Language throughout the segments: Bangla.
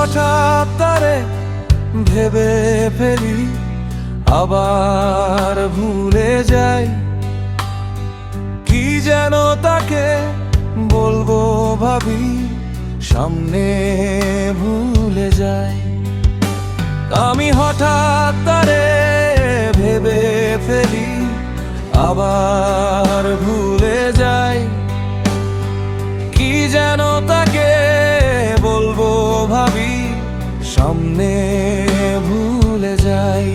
হঠাৎ তারে ভেবে ফেলি, আবার ভুলে যাই। কি যেন তাকে বলবো ভাবি, সামনে ভুলে যাই। আমি হঠাৎ তারে ভেবে ফেলি, আবার ভুলে যাই। কি যেন তাকে বলবো ভাবি, সামনে ভুলে যাই।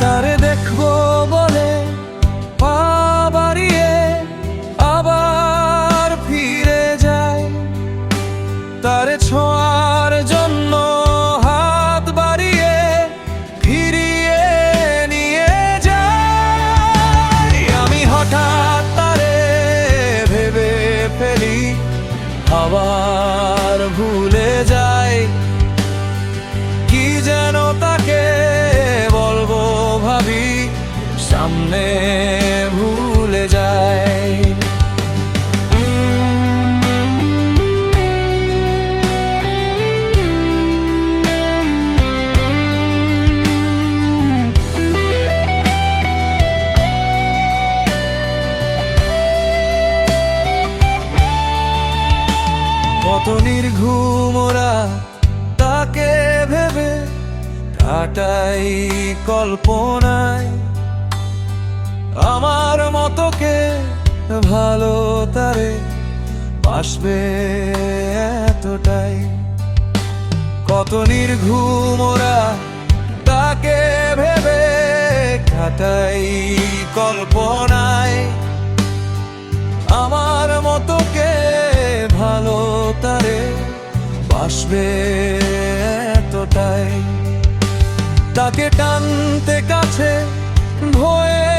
তারে দেখবো বলে পা বাড়িয়ে আবার ফিরে যাই। তারে ছোঁয়ার জন্য হাত বাড়িয়ে ফিরিয়ে নিয়ে যাই। আমি হঠাৎ তারে ভেবে ফেলি, আবার ভুলে যাই। কি যেন তাকে বলবো ভাবি, সামনে ভুলে যাই। কত নির্ঘুম রাত তাকে ভেবে কাটাই কল্পনায়। আমার মতকে ভালো তারে বাসবে এতটাই। কত নির্ঘুম রাত তাকে ভেবে কাটাই কল্পনায়। আমার মতকে ভালো তারে বাসবে এতটাই। তাকে টানতে কাছে ভয়ে